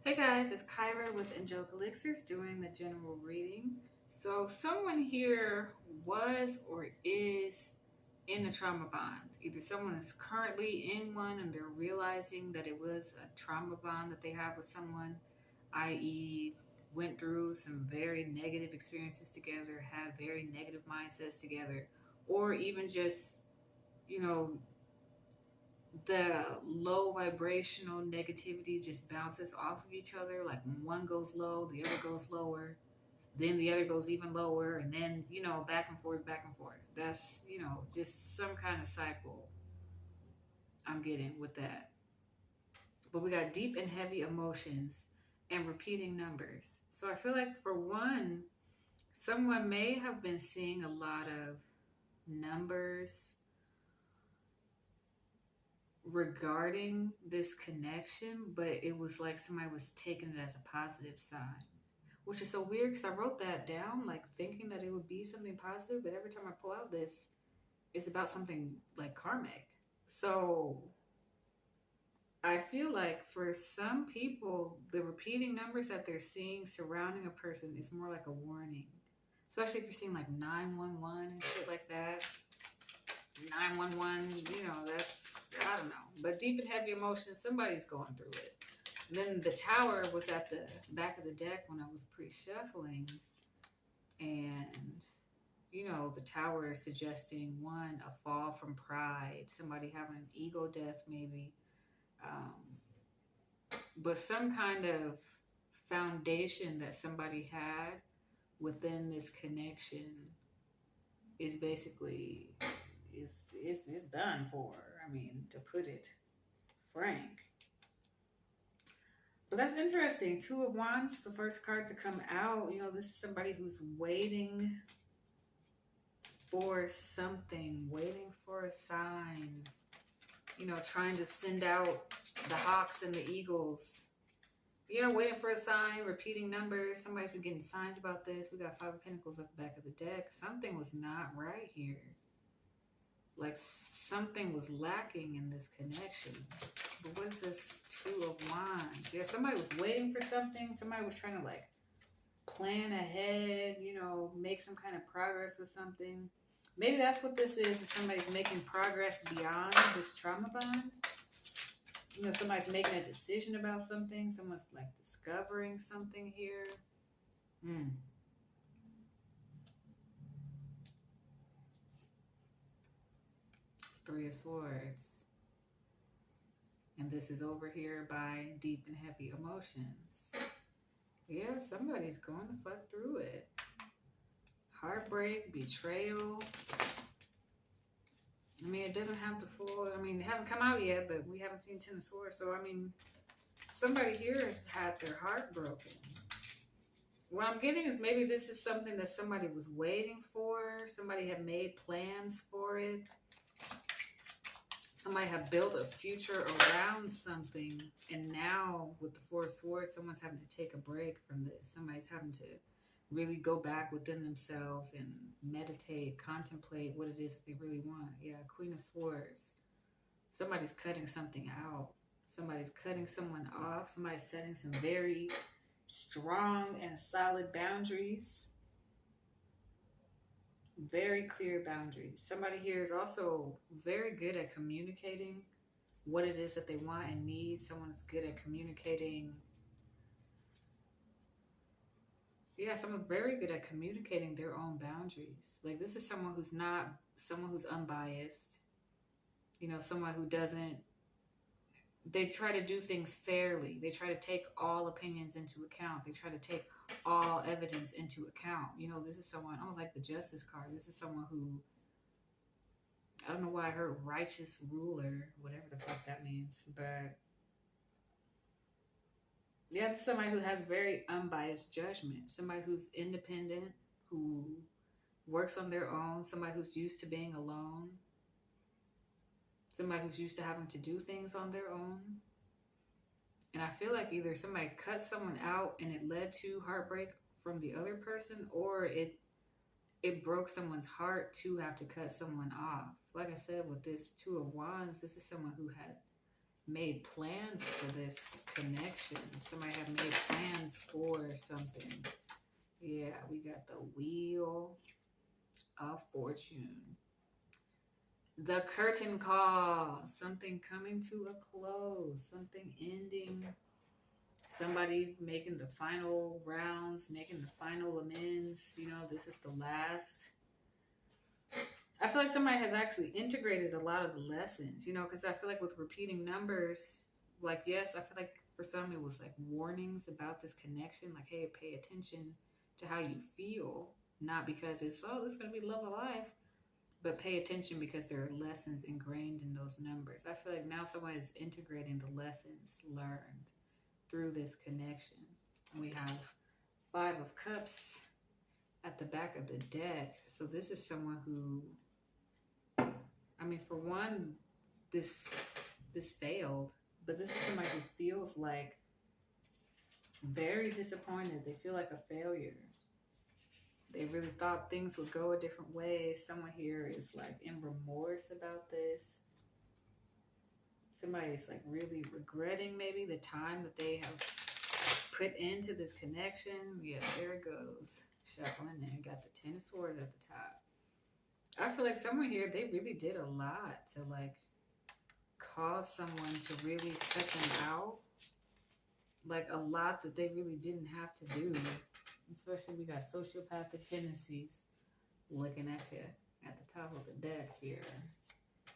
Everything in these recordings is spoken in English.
Hey guys, it's Kyra with Angelic Elixirs doing the general reading. So, someone here was or is in a trauma bond. Either someone is currently in one and they're realizing that it was a trauma bond that they have with someone, i.e., went through some very negative experiences together, had very negative mindsets together, or even just, you know, the low vibrational negativity just bounces off of each other. Like when one goes low, the other goes lower, then the other goes even lower, and then, back and forth, back and forth. That's, just some kind of cycle I'm getting with that. But we got deep and heavy emotions and repeating numbers. So I feel like for one, someone may have been seeing a lot of numbers regarding this connection, but it was like somebody was taking it as a positive sign, which is so weird because I wrote that down, like thinking that it would be something positive, but every time I pull out this, it's about something like karmic. So I feel like for some people, the repeating numbers that they're seeing surrounding a person is more like a warning, especially if you're seeing like 911 and shit like that. 911, that's, I don't know. But deep and heavy emotions, somebody's going through it. And then the tower was at the back of the deck when I was pre-shuffling. And, the tower is suggesting one, a fall from pride, somebody having an ego death maybe. But some kind of foundation that somebody had within this connection is basically it's done for. I mean, to put it frank. But that's interesting. Two of Wands, the first card to come out. This is somebody who's waiting for something, waiting for a sign. Trying to send out the hawks and the eagles. Yeah, waiting for a sign, repeating numbers. Somebody's been getting signs about this. We got Five of Pentacles at the back of the deck. Something was not right here. Like something was lacking in this connection. But what is this Two of Wands? Yeah, somebody was waiting for something. Somebody was trying to like plan ahead, make some kind of progress with something. Maybe that's what this is somebody's making progress beyond this trauma bond. Somebody's making a decision about something. Someone's like discovering something here. Three of Swords. And this is over here by deep and heavy emotions. Yeah, somebody's going to fuck through it. Heartbreak, betrayal. I mean, it doesn't have to fall. I mean, it hasn't come out yet, but we haven't seen Ten of Swords. So, I mean, somebody here has had their heart broken. What I'm getting is maybe this is something that somebody was waiting for. Somebody had made plans for it. Somebody had built a future around something. And now with the Four of Swords, someone's having to take a break from this. Somebody's having to really go back within themselves and meditate, contemplate what it is that they really want. Yeah, Queen of Swords. Somebody's cutting something out. Somebody's cutting someone off. Somebody's setting some very strong and solid boundaries. Very clear boundaries. Somebody here is also very good at communicating what it is that they want and need. Someone's good at communicating. Yeah, someone's very good at communicating their own boundaries. Like this is someone who's not, someone who's unbiased. Someone who doesn't, they try to do things fairly. They try to take all opinions into account. They try to take all evidence into account. This is someone, almost like the Justice card. This is someone who, I don't know why I heard righteous ruler, whatever the fuck that means, but yeah, this is somebody who has very unbiased judgment. Somebody who's independent, who works on their own. Somebody who's used to being alone. Somebody who's used to having to do things on their own. And I feel like either somebody cut someone out and it led to heartbreak from the other person, or it broke someone's heart to have to cut someone off. Like I said, with this Two of Wands, this is someone who had made plans for this connection. Somebody have made plans for something. Yeah, we got the Wheel of Fortune. The curtain call. Something coming to a close. Something ending. Somebody making the final rounds, making the final amends. You know, this is the last. I feel like somebody has actually integrated a lot of the lessons, you know, because I feel like with repeating numbers, like, yes, I feel like for some it was like warnings about this connection, like, hey, pay attention to how you feel, not because it's, oh, this is going to be love of life, but pay attention because there are lessons ingrained in those numbers. I feel like now someone is integrating the lessons learned through this connection. And we have 5 of Cups at the back of the deck. So this is someone who, I mean, for one, this failed, but this is somebody who feels like very disappointed. They feel like a failure. They really thought things would go a different way. Someone here is like in remorse about this. Somebody is like really regretting maybe the time that they have put into this connection. Yeah, there it goes. Shuffling and got the 10 of Swords at the top. I feel like someone here, they really did a lot to like cause someone to really cut them out. Like a lot that they really didn't have to do. Especially we got sociopathic tendencies looking at you at the top of the deck here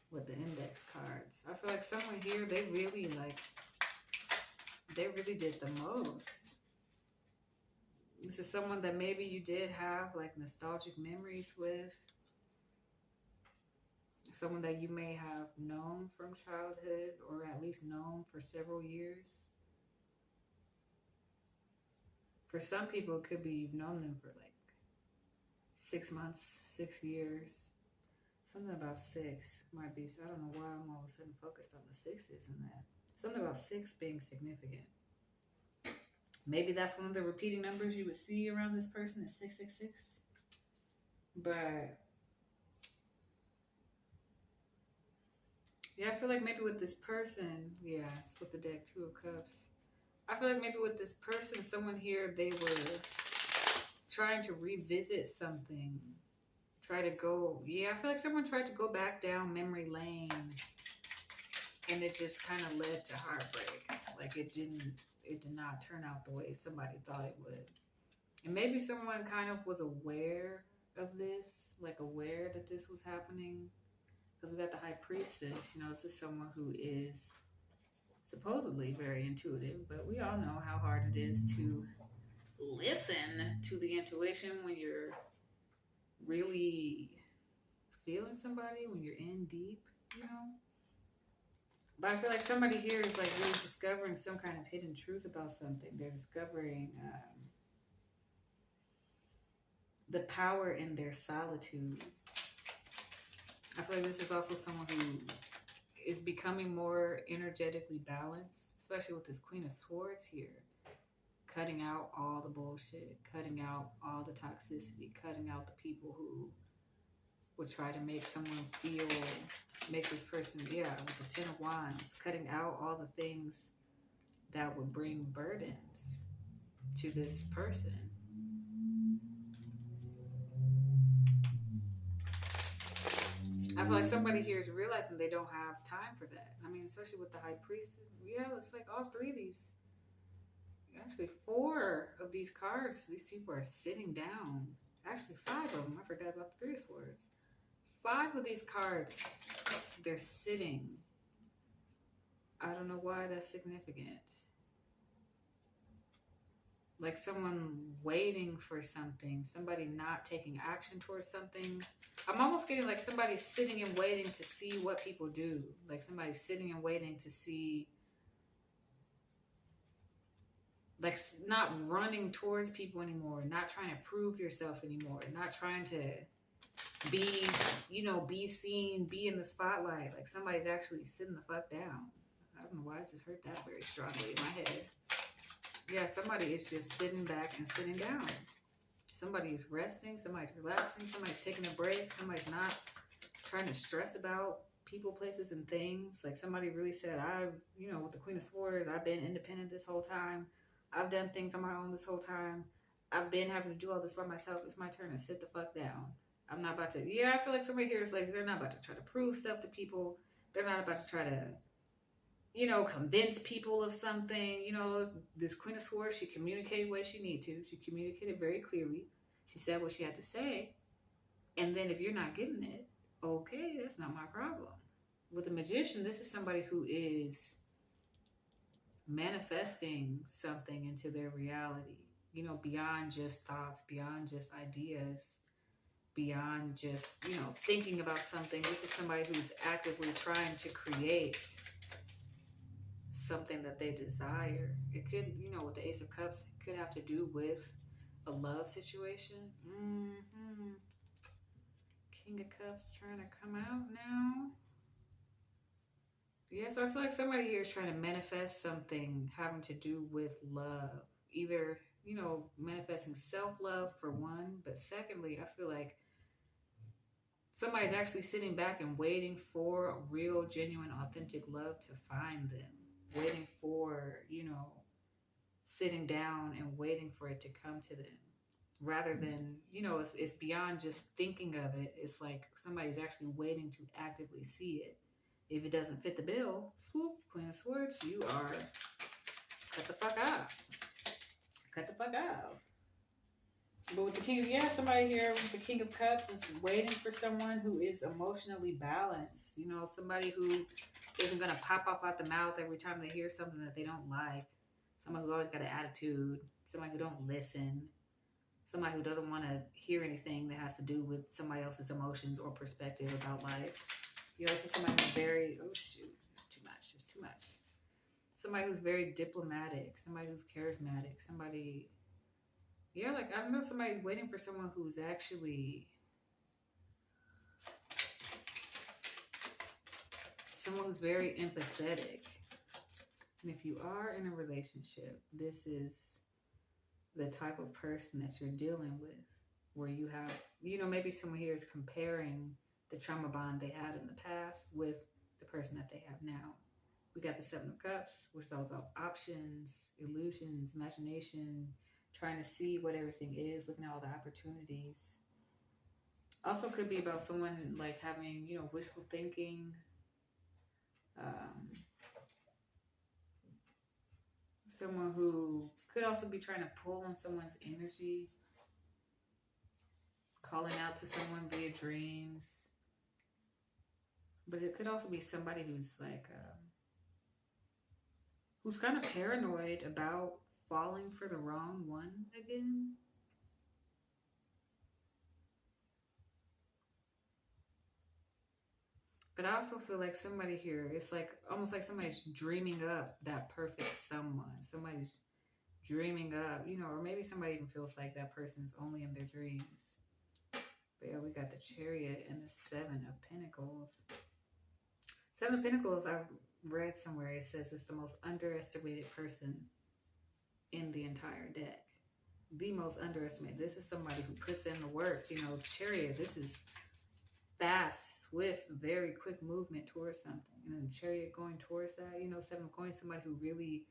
with the index cards. I feel like someone here, they really did the most. This is someone that maybe you did have like nostalgic memories with. Someone that you may have known from childhood or at least known for several years. For some people, it could be you've known them for like 6 months, 6 years. Something about 6 might be, I don't know why I'm all of a sudden focused on the 6s in that. Something about 6 being significant. Maybe that's one of the repeating numbers you would see around this person is 666. But yeah, I feel like maybe with this person, yeah, it's with the deck 2 of Cups. I feel like maybe with this person, someone here, they were trying to revisit something. Try to go, yeah, I feel like someone tried to go back down memory lane. And it just kind of led to heartbreak. Like it did not turn out the way somebody thought it would. And maybe someone kind of was aware of this, like aware that this was happening. Because we got the High Priestess, you know, this is someone who is supposedly very intuitive, but we all know how hard it is to listen to the intuition when you're really feeling somebody, when you're in deep, you know. But I feel like somebody here is like really discovering some kind of hidden truth about something. They're discovering the power in their solitude. I feel like this is also someone who is becoming more energetically balanced, especially with this Queen of Swords here. Cutting out all the bullshit, cutting out all the toxicity, cutting out the people who would try to make someone feel, make this person, yeah, with the 10 of Wands, cutting out all the things that would bring burdens to this person. I feel like somebody here is realizing they don't have time for that. I mean, especially with the High Priestess. Yeah, it's like all 3 of these. Actually, 4 of these cards, these people are sitting down. Actually, 5 of them. I forgot about the 3 of Swords. 5 of these cards, they're sitting. I don't know why that's significant. Like someone waiting for something, somebody not taking action towards something. I'm almost getting like somebody sitting and waiting to see what people do. Like somebody sitting and waiting to see, like not running towards people anymore, not trying to prove yourself anymore, not trying to be, you know, be seen, be in the spotlight. Like somebody's actually sitting the fuck down. I don't know why I just heard that very strongly in my head. Yeah, somebody is just sitting back and sitting down. Somebody is resting, somebody's relaxing, somebody's taking a break, somebody's not trying to stress about people, places, and things. Like somebody really said, with the Queen of Swords, I've been independent this whole time. I've done things on my own this whole time. I've been having to do all this by myself. It's my turn to sit the fuck down. I'm not about to, I feel like somebody here is like, they're not about to try to prove stuff to people. They're not about to try to, convince people of something. This Queen of Swords, she communicated what she needed to. She communicated very clearly. She said what she had to say. And then if you're not getting it, okay, that's not my problem. With the Magician, this is somebody who is manifesting something into their reality, beyond just thoughts, beyond just ideas, beyond just, thinking about something. This is somebody who's actively trying to create something that they desire. It could, with the Ace of Cups, it could have to do with a love situation. King of Cups trying to come out now. Yeah, so I feel like somebody here is trying to manifest something having to do with love. Either, manifesting self-love for one, but secondly, I feel like somebody's actually sitting back and waiting for real, genuine, authentic love to find them. Waiting for, sitting down and waiting for it to come to them. Rather than, it's beyond just thinking of it. It's like somebody's actually waiting to actively see it. If it doesn't fit the bill, swoop, Queen of Swords, you are cut the fuck out. Cut the fuck out. But with the King of, somebody here with the King of Cups is waiting for someone who is emotionally balanced. Somebody who isn't going to pop off out the mouth every time they hear something that they don't like. Somebody who always got an attitude. Somebody who don't listen. Somebody who doesn't want to hear anything that has to do with somebody else's emotions or perspective about life. You also somebody who's very, it's too much. Somebody who's very diplomatic. Somebody who's charismatic. Somebody, I don't know, somebody's waiting for someone who's actually, someone who's very empathetic. And if you are in a relationship, this is the type of person that you're dealing with, where you have, maybe someone here is comparing the trauma bond they had in the past with the person that they have now. We got the Seven of Cups, which is all about options, illusions, imagination, trying to see what everything is, looking at all the opportunities. Also could be about someone like having, wishful thinking, someone who could also be trying to pull on someone's energy, calling out to someone via dreams. But it could also be somebody who's like, who's kind of paranoid about falling for the wrong one again. But I also feel like somebody here, it's like almost like somebody's dreaming up that perfect someone. Somebody's dreaming up, or maybe somebody even feels like that person's only in their dreams. But yeah, we got the Chariot and the Seven of Pentacles. Seven of Pentacles, I've read somewhere, it says it's the most underestimated person in the entire deck. The most underestimated. This is somebody who puts in the work. Chariot, this is fast, swift, very quick movement towards something. And then the Chariot going towards that, Seven of Coins, somebody who really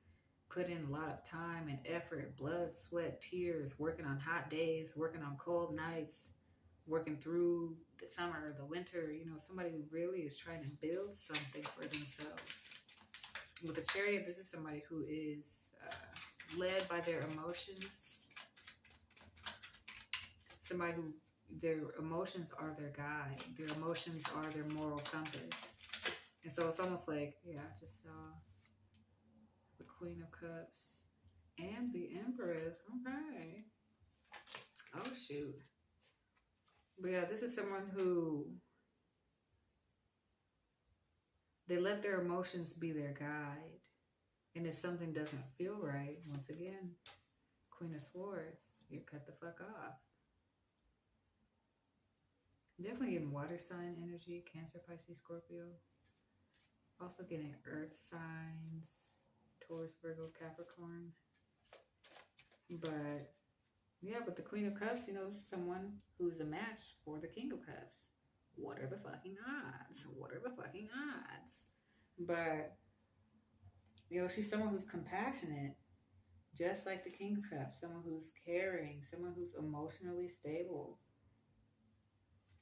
put in a lot of time and effort, blood, sweat, tears, working on hot days, working on cold nights, working through the summer, the winter, somebody who really is trying to build something for themselves. With the Chariot, this is somebody who is led by their emotions. Somebody who, their emotions are their guide. Their emotions are their moral compass. And so it's almost like, I just saw the Queen of Cups and the Empress. Okay. Oh, shoot. But yeah, this is someone who, they let their emotions be their guide. And if something doesn't feel right, once again, Queen of Swords, you cut the fuck off. Definitely getting water sign energy, Cancer, Pisces, Scorpio. Also getting earth signs, Taurus, Virgo, Capricorn. But yeah, but the Queen of Cups, this is someone who's a match for the King of Cups. what are the fucking odds? What are the fucking odds? But, she's someone who's compassionate, just like the King of Cups, someone who's caring, someone who's emotionally stable,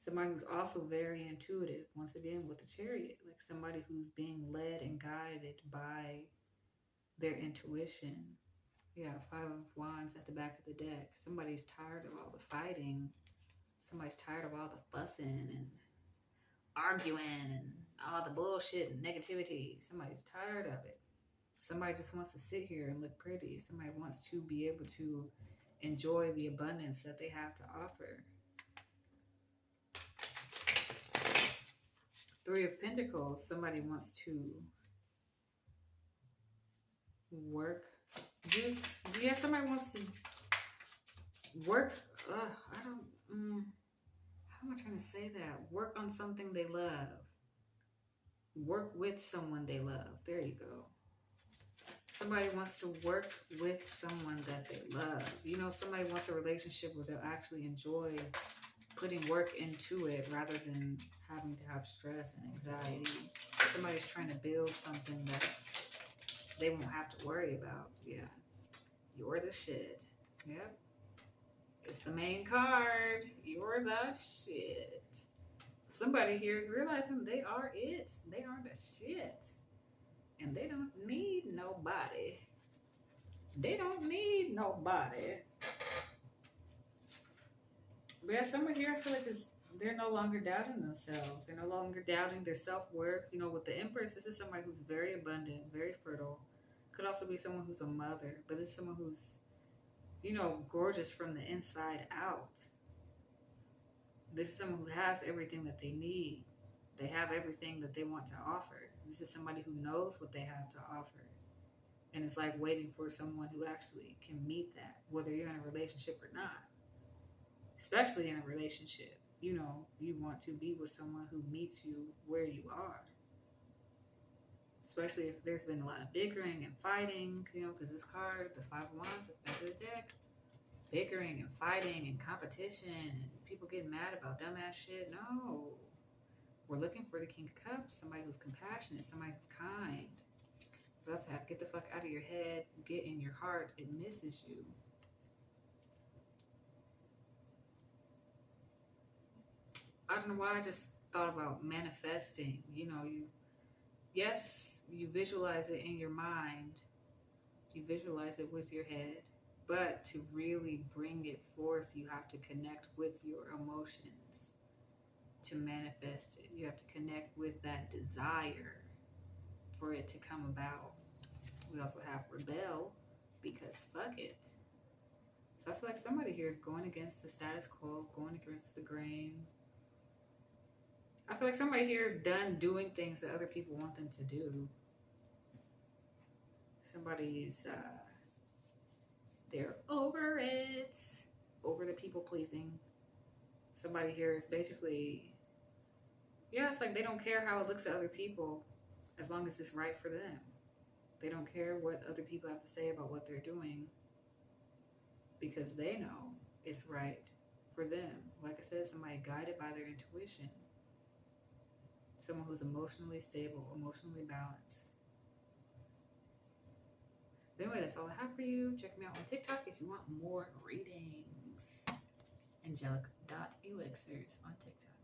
somebody who's also very intuitive, once again with the Chariot, like somebody who's being led and guided by their intuition. Yeah, Five of Wands at the back of the deck. Somebody's tired of all the fighting. Somebody's tired of all the fussing and arguing and all the bullshit and negativity. Somebody's tired of it. Somebody just wants to sit here and look pretty. Somebody wants to be able to enjoy the abundance that they have to offer. Three of Pentacles. Somebody wants to work. Somebody wants to work. How am I trying to say that? Work on something they love. Work with someone they love. There you go. Somebody wants to work with someone that they love. Somebody wants a relationship where they'll actually enjoy putting work into it rather than having to have stress and anxiety. Somebody's trying to build something that they won't have to worry about. Yeah. You're the shit. Yep. It's the main card. You're the shit. Somebody here is realizing they are it. They are the shit. And they don't need nobody. They don't need nobody. But yeah, somebody here, I feel like they're no longer doubting themselves. They're no longer doubting their self-worth. With the Empress, this is somebody who's very abundant, very fertile. Could also be someone who's a mother. But this is someone who's, gorgeous from the inside out. This is someone who has everything that they need. They have everything that they want to offer. This is somebody who knows what they have to offer. And it's like waiting for someone who actually can meet that, whether you're in a relationship or not. Especially in a relationship. You want to be with someone who meets you where you are. Especially if there's been a lot of bickering and fighting, because this card, the Five of Wands at the back of the deck, bickering and fighting and competition and people getting mad about dumbass shit. No. We're looking for the King of Cups, somebody who's compassionate, somebody who's kind. But that's get the fuck out of your head, get in your heart, it misses you. I don't know why I just thought about manifesting. You visualize it in your mind. You visualize it with your head. But to really bring it forth, you have to connect with your emotions to manifest it. You have to connect with that desire for it to come about. We also have rebel because fuck it. So I feel like somebody here is going against the status quo, going against the grain. I feel like somebody here is done doing things that other people want them to do. Somebody's they're over it, over the people pleasing. Somebody here is basically, it's like they don't care how it looks to other people as long as it's right for them. They don't care what other people have to say about what they're doing because they know it's right for them. Like I said, somebody guided by their intuition. Someone who's emotionally stable, emotionally balanced. But anyway, that's all I have for you. Check me out on TikTok if you want more readings. Angelic.elixirs on TikTok.